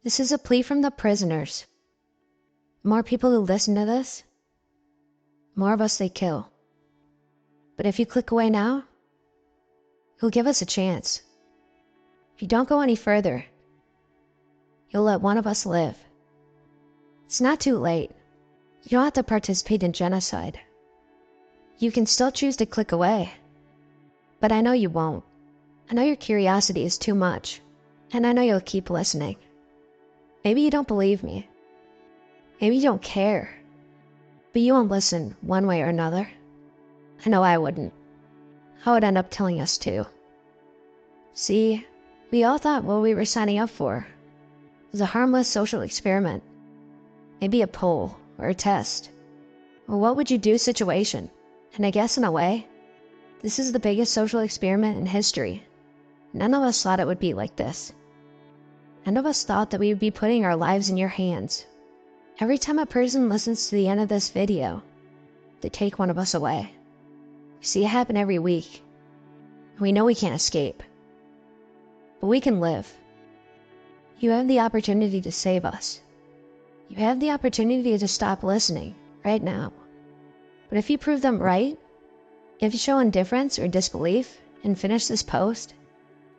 This is a plea from the prisoners. More people who listen to this, more of us they kill. But if you click away now, you'll give us a chance. If you don't go any further, you'll let one of us live. It's not too late. You don't have to participate in genocide. You can still choose to click away. But I know you won't. I know your curiosity is too much, and I know you'll keep listening. Maybe you don't believe me. Maybe you don't care. But you won't listen one way or another. I know I wouldn't. I would end up telling us too. See, we all thought what we were signing up for was a harmless social experiment. Maybe a poll or a test. Or what would you do situation. And I guess in a way, this is the biggest social experiment in history. None of us thought it would be like this. None of us thought that we would be putting our lives in your hands. Every time a person listens to the end of this video, they take one of us away. We see it happen every week. We know we can't escape. But we can live. You have the opportunity to save us. You have the opportunity to stop listening right now. But if you prove them right, if you show indifference or disbelief and finish this post,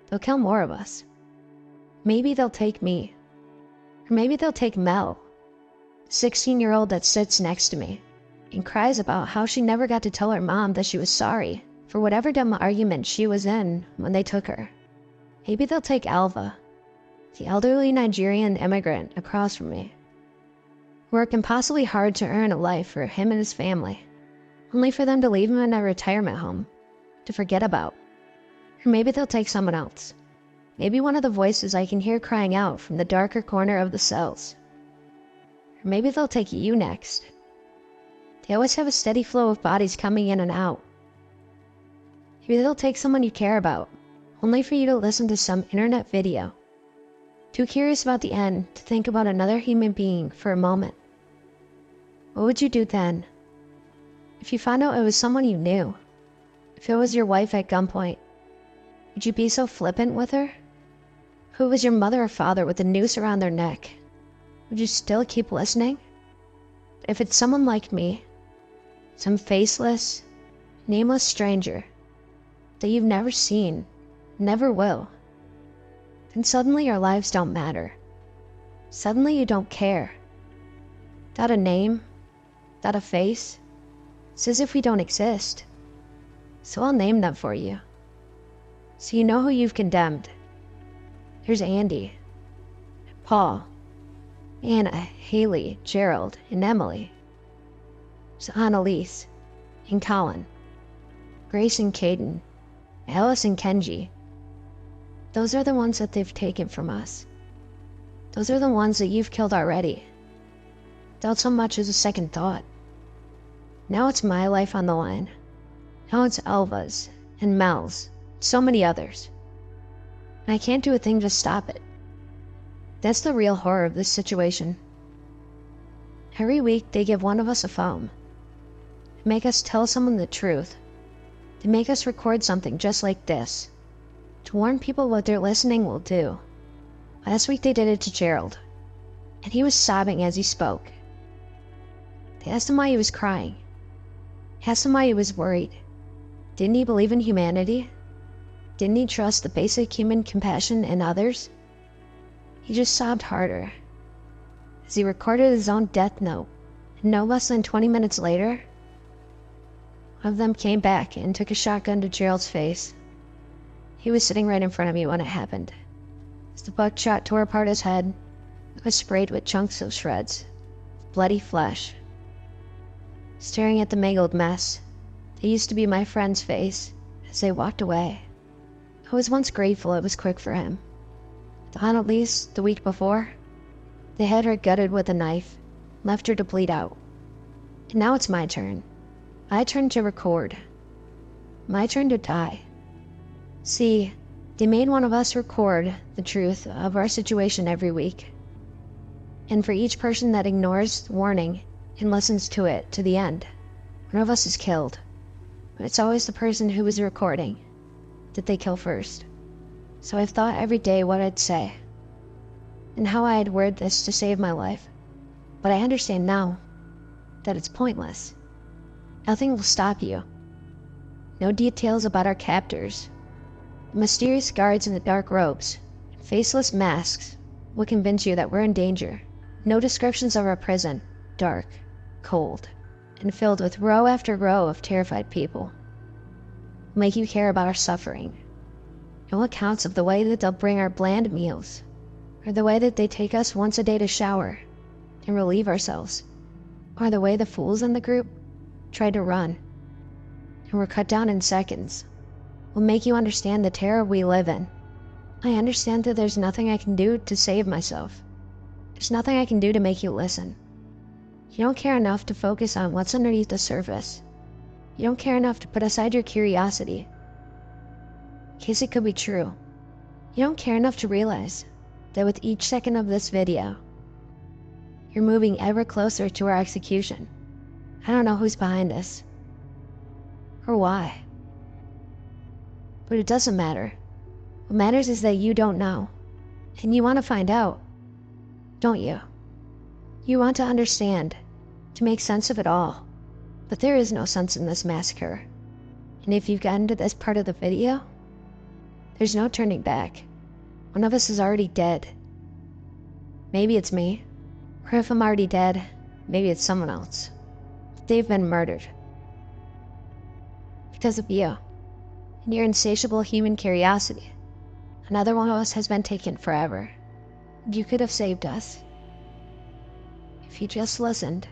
they'll kill more of us. Maybe they'll take me. Or maybe they'll take Mel, the 16-year-old that sits next to me and cries about how she never got to tell her mom that she was sorry for whatever dumb argument she was in when they took her. Maybe they'll take Alva, the elderly Nigerian immigrant across from me, work impossibly hard to earn a life for him and his family, only for them to leave him in a retirement home to forget about. Or maybe they'll take someone else. Maybe one of the voices I can hear crying out from the darker corner of the cells. Or maybe they'll take you next. They always have a steady flow of bodies coming in and out. Maybe they'll take someone you care about, only for you to listen to some internet video. Too curious about the end to think about another human being for a moment. What would you do then? If you found out it was someone you knew, if it was your wife at gunpoint, would you be so flippant with her? If it was your mother or father with a noose around their neck, would you still keep listening? If it's someone like me, some faceless, nameless stranger that you've never seen, never will, then suddenly your lives don't matter. Suddenly you don't care. Without a name, without a face, it's as if we don't exist. So I'll name them for you. So you know who you've condemned. There's Andy, Paul, Anna, Haley, Gerald, and Emily. There's Annalise, and Colin, Grace and Caden, Alice and Kenji. Those are the ones that they've taken from us. Those are the ones that you've killed already, without so much as a second thought. Now it's my life on the line. Now it's Elva's and Mel's, so many others. And I can't do a thing to stop it. That's the real horror of this situation. Every week they give one of us a phone. They make us tell someone the truth. They make us record something just like this, to warn people what their listening will do. Last week they did it to Gerald, and he was sobbing as he spoke. They asked him why he was crying. Asked him why he was worried. Didn't he believe in humanity? Didn't he trust the basic human compassion in others? He just sobbed harder as he recorded his own death note, and no less than 20 minutes later, one of them came back and took a shotgun to Gerald's face. He was sitting right in front of me when it happened. As the buckshot tore apart his head, it was sprayed with chunks of shreds of bloody flesh. Staring at the mangled mess that used to be my friend's face as they walked away, I was once grateful it was quick for him. Dawn, at least the week before, they had her gutted with a knife, left her to bleed out. And now it's my turn. My turn to record. My turn to die. See, they made one of us record the truth of our situation every week. And for each person that ignores the warning and listens to it to the end, one of us is killed. But it's always the person who was recording that they kill first. So I've thought every day what I'd say. and how I had worded this to save my life, but I understand now that it's pointless. Nothing will stop you. No details about our captors. The mysterious guards in the dark robes, faceless masks, will convince you that we're in danger. No descriptions of our prison, dark, cold, and filled with row after row of terrified people, will make you care about our suffering. No accounts of the way that they'll bring our bland meals, or the way that they take us once a day to shower and relieve ourselves, or the way the fools in the group tried to run and were cut down in seconds, will make you understand the terror we live in. I understand that there's nothing I can do to save myself. There's nothing I can do to make you listen. You don't care enough to focus on what's underneath the surface. You don't care enough to put aside your curiosity, in case it could be true. You don't care enough to realize that with each second of this video, you're moving ever closer to our execution. I don't know who's behind this, or why, but it doesn't matter. What matters is that you don't know, and you want to find out, don't you? You want to understand, to make sense of it all, but there is no sense in this massacre. And if you've gotten to this part of the video, there's no turning back. One of us is already dead. Maybe it's me, or if I'm already dead, maybe it's someone else. They've been murdered. Because of you, and your insatiable human curiosity. Another one of us has been taken forever. You could have saved us if you just listened.